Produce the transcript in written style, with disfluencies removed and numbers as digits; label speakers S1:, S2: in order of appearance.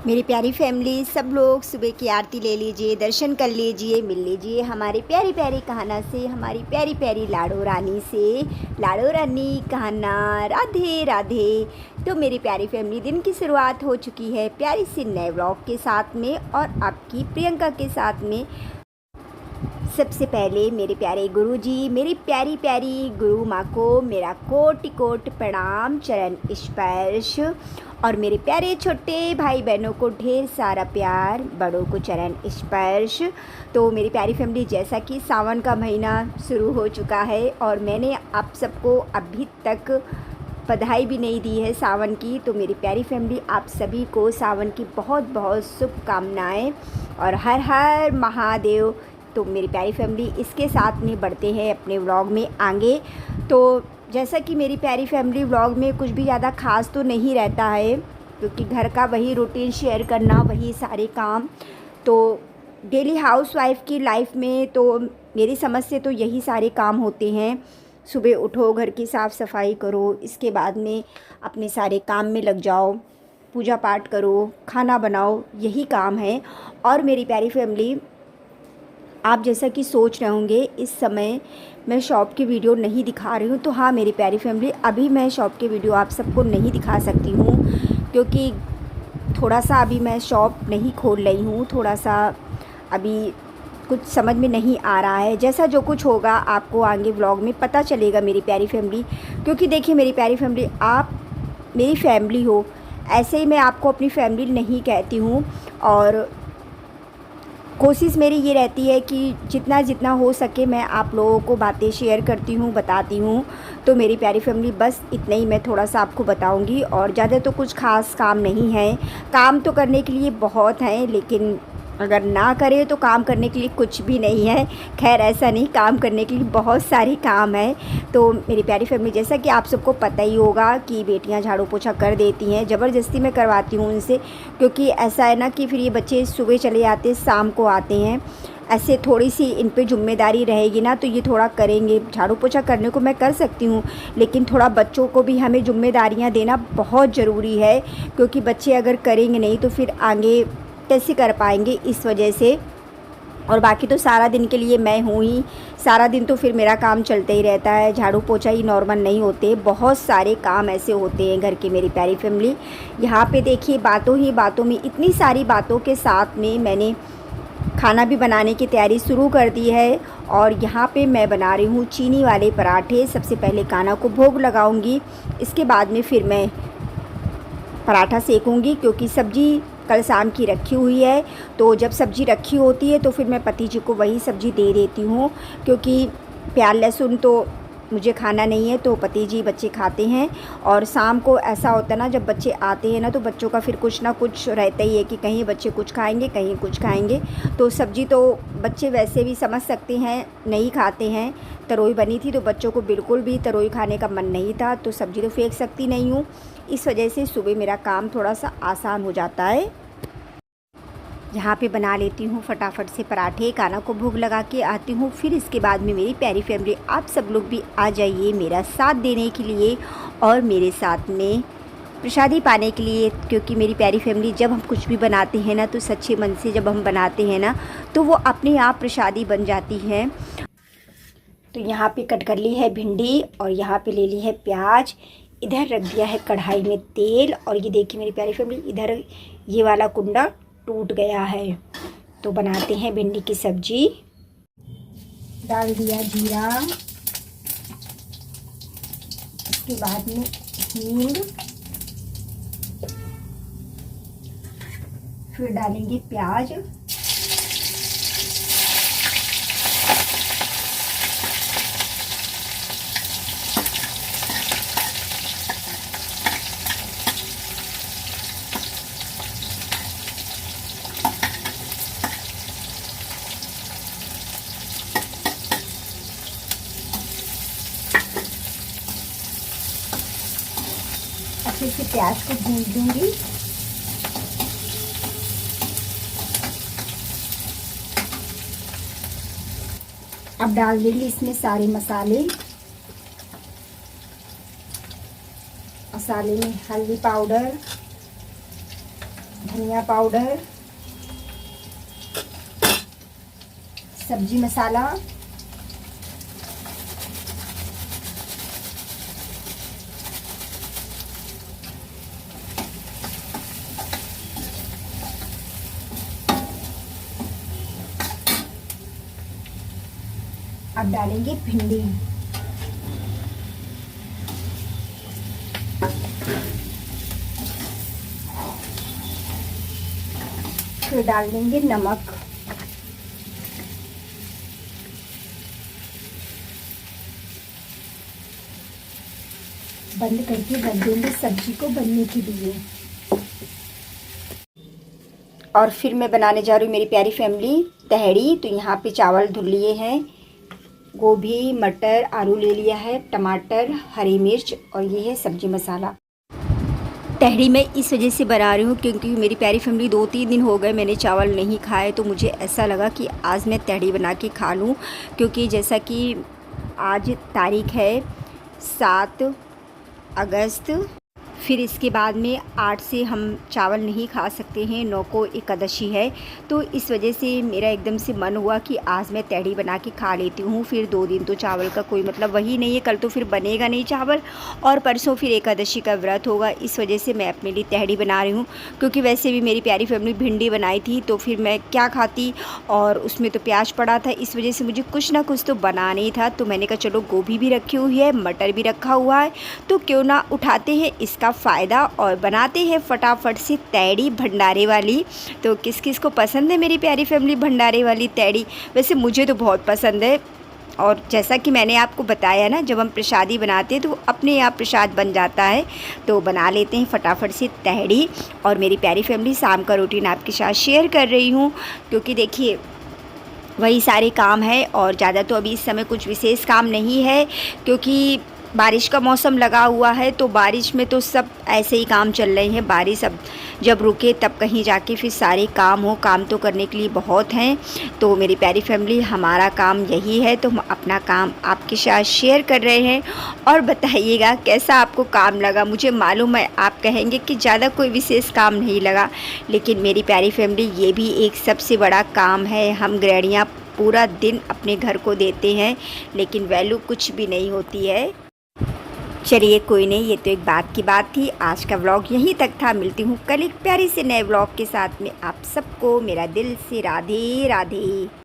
S1: मेरी प्यारी फैमिली, सब लोग सुबह की आरती ले लीजिए, दर्शन कर लीजिए, मिल लीजिए हमारी प्यारी प्यारी कहाना से, हमारी प्यारी प्यारी लाडो रानी से। लाडो रानी कहाना, राधे राधे। तो मेरी प्यारी फैमिली, दिन की शुरुआत हो चुकी है प्यारी सी नए व्लॉग के साथ में और आपकी प्रियंका के साथ में। सबसे पहले मेरे प्यारे गुरुजी, मेरी प्यारी प्यारी गुरु माँ को मेरा कोटि कोटि प्रणाम, चरण स्पर्श। और मेरे प्यारे छोटे भाई बहनों को ढेर सारा प्यार, बड़ों को चरण स्पर्श। तो मेरी प्यारी फैमिली, जैसा कि सावन का महीना शुरू हो चुका है और मैंने आप सबको अभी तक बधाई भी नहीं दी है सावन की, तो मेरी प्यारी फैमिली आप सभी को सावन की बहुत बहुत शुभकामनाएँ और हर हर महादेव। तो मेरी प्यारी फैमिली, इसके साथ में बढ़ते हैं अपने व्लॉग में आगे। तो जैसा कि मेरी प्यारी फैमिली, व्लॉग में कुछ भी ज़्यादा ख़ास तो नहीं रहता है क्योंकि घर का वही रूटीन शेयर करना, वही सारे काम। तो डेली हाउसवाइफ की लाइफ में तो मेरी समझ से तो यही सारे काम होते हैं। सुबह उठो, घर की साफ़ सफाई करो, इसके बाद में अपने सारे काम में लग जाओ, पूजा पाठ करो, खाना बनाओ, यही काम है। और मेरी प्यारी फैमिली, आप जैसा कि सोच रहे होंगे इस समय मैं शॉप की वीडियो नहीं दिखा रही हूँ, तो हाँ मेरी प्यारी फैमिली, अभी मैं शॉप की वीडियो आप सबको नहीं दिखा सकती हूँ क्योंकि थोड़ा सा अभी मैं शॉप नहीं खोल रही हूँ। थोड़ा सा अभी कुछ समझ में नहीं आ रहा है। जैसा जो कुछ होगा आपको आगे व्लॉग में पता चलेगा मेरी प्यारी फैमिली। क्योंकि देखिए मेरी प्यारी फैमिली, आप मेरी फैमिली हो, ऐसे ही मैं आपको अपनी फैमिली नहीं कहती हूँ। और कोशिश मेरी ये रहती है कि जितना जितना हो सके मैं आप लोगों को बातें शेयर करती हूँ, बताती हूँ। तो मेरी प्यारी फैमिली, बस इतना ही मैं थोड़ा सा आपको बताऊँगी और ज़्यादा तो कुछ ख़ास काम नहीं है। काम तो करने के लिए बहुत हैं, लेकिन अगर ना करें तो काम करने के लिए कुछ भी नहीं है। खैर ऐसा नहीं, काम करने के लिए बहुत सारे काम है। तो मेरी प्यारी फैमिली, जैसा कि आप सबको पता ही होगा कि बेटियां झाड़ू पोछा कर देती हैं, ज़बरदस्ती मैं करवाती हूँ उनसे, क्योंकि ऐसा है ना कि फिर ये बच्चे सुबह चले जाते, शाम को आते हैं। ऐसे थोड़ी सी इन पे जिम्मेदारी रहेगी ना तो ये थोड़ा करेंगे। झाड़ू पोछा करने को मैं कर सकती हूँ, लेकिन थोड़ा बच्चों को भी हमें जिम्मेदारियाँ देना बहुत ज़रूरी है, क्योंकि बच्चे अगर करेंगे नहीं तो फिर आगे कैसे कर पाएंगे, इस वजह से। और बाकी तो सारा दिन के लिए मैं हूँ ही, सारा दिन तो फिर मेरा काम चलते ही रहता है। झाड़ू पोछा ही नॉर्मल नहीं होते, बहुत सारे काम ऐसे होते हैं घर के मेरी प्यारी फैमिली। यहाँ पे देखिए, बातों ही बातों में, इतनी सारी बातों के साथ में मैंने खाना भी बनाने की तैयारी शुरू कर दी है। और यहाँ पे मैं बना रही हूँ चीनी वाले पराठे। सबसे पहले कान्हा को भोग लगाऊंगी, इसके बाद में फिर मैं पराठा सेकूंगी, क्योंकि सब्ज़ी कल शाम की रखी हुई है। तो जब सब्ज़ी रखी होती है तो फिर मैं पति जी को वही सब्ज़ी दे देती हूँ, क्योंकि प्याज लहसुन तो मुझे खाना नहीं है, तो पति जी बच्चे खाते हैं। और शाम को ऐसा होता है ना, जब बच्चे आते हैं ना तो बच्चों का फिर कुछ ना कुछ रहता ही है कि कहीं बच्चे कुछ खाएंगे, कहीं कुछ खाएंगे। तो सब्ज़ी तो बच्चे वैसे भी समझ सकते हैं नहीं खाते हैं। तरोई बनी थी तो बच्चों को बिल्कुल भी तरोई खाने का मन नहीं था, तो सब्ज़ी तो फेंक सकती नहीं हूँ। इस वजह से सुबह मेरा काम थोड़ा सा आसान हो जाता है। यहाँ पे बना लेती हूँ फटाफट से पराठे, कान्हा को भोग लगा के आती हूँ। फिर इसके बाद में मेरी प्यारी फैमिली, आप सब लोग भी आ जाइए मेरा साथ देने के लिए और मेरे साथ में प्रसादी पाने के लिए। क्योंकि मेरी प्यारी फैमिली, जब हम कुछ भी बनाते हैं ना तो सच्चे मन से जब हम बनाते हैं ना तो वो अपने आप प्रसादी बन जाती है। तो यहाँ पे कट कर ली है भिंडी और यहाँ पे ले ली है प्याज। इधर रख दिया है कढ़ाई में तेल। और ये देखिए मेरी प्यारी फैमिली, इधर ये वाला कुंडा टूट गया है। तो बनाते हैं भिंडी की सब्जी। डाल दिया जीरा, इसके बाद में हींग, फिर डालेंगे प्याज, अच्छे से प्याज को भून दूंगी। अब डाल देंगे इसमें सारे मसाले। मसाले में हल्दी पाउडर, धनिया पाउडर, सब्जी मसाला, अब डालेंगे भिंडी, फिर डाल देंगे नमक, बंद करके रख देंगे सब्जी को बनने के लिए। और फिर मैं बनाने जा रही हूँ मेरी प्यारी फैमिली तहड़ी। तो यहाँ पे चावल धुल लिए हैं, गोभी, मटर, आलू ले लिया है, टमाटर, हरी मिर्च और ये है सब्जी मसाला। तहड़ी मैं इस वजह से बना रही हूँ क्योंकि मेरी प्यारी फैमिली 2-3 दिन हो गए मैंने चावल नहीं खाए, तो मुझे ऐसा लगा कि आज मैं तहड़ी बना के खा लूँ। क्योंकि जैसा कि आज तारीख है 7 अगस्त, फिर इसके बाद में 8 से हम चावल नहीं खा सकते हैं, 9 को एकादशी है। तो इस वजह से मेरा एकदम से मन हुआ कि आज मैं तहड़ी बना के खा लेती हूँ। फिर 2 दिन तो चावल का कोई मतलब वही नहीं है, कल तो फिर बनेगा नहीं चावल और परसों फिर एकादशी का व्रत होगा। इस वजह से मैं अपने लिए तहड़ी बना रही हूँ। क्योंकि वैसे भी मेरी प्यारी फैमिली भिंडी बनाई थी तो फिर मैं क्या खाती, और उसमें तो प्याज पड़ा था, इस वजह से मुझे कुछ ना कुछ तो बनाना ही था। तो मैंने कहा चलो गोभी भी रखी हुई है, मटर भी रखा हुआ है, तो क्यों ना उठाते हैं इसका फ़ायदा और बनाते हैं फटाफट से तहड़ी भंडारे वाली। तो किस किस को पसंद है मेरी प्यारी फैमिली भंडारे वाली तहड़ी? वैसे मुझे तो बहुत पसंद है। और जैसा कि मैंने आपको बताया ना, जब हम प्रसादी बनाते हैं तो वो अपने आप प्रसाद बन जाता है। तो बना लेते हैं फटाफट से तहड़ी। और मेरी प्यारी फैमिली शाम का रूटीन आपके साथ शेयर कर रही हूँ, क्योंकि देखिए वही सारे काम है और ज़्यादा तो अभी इस समय कुछ विशेष काम नहीं है। क्योंकि बारिश का मौसम लगा हुआ है तो बारिश में तो सब ऐसे ही काम चल रहे हैं। बारिश अब जब रुके तब कहीं जाके फिर सारे काम हो, काम तो करने के लिए बहुत हैं। तो मेरी प्यारी फैमिली हमारा काम यही है, तो हम अपना काम आपके साथ शेयर कर रहे हैं। और बताइएगा कैसा आपको काम लगा। मुझे मालूम है आप कहेंगे कि ज़्यादा कोई विशेष काम नहीं लगा, लेकिन मेरी प्यारी फैमिली ये भी एक सबसे बड़ा काम है। हम गृहिणियाँ पूरा दिन अपने घर को देते हैं लेकिन वैल्यू कुछ भी नहीं होती है। चलिए कोई नहीं, ये तो एक बात की बात थी। आज का व्लॉग यहीं तक था। मिलती हूँ कल एक प्यारी से नए व्लॉग के साथ में। आप सबको मेरा दिल से राधे राधे।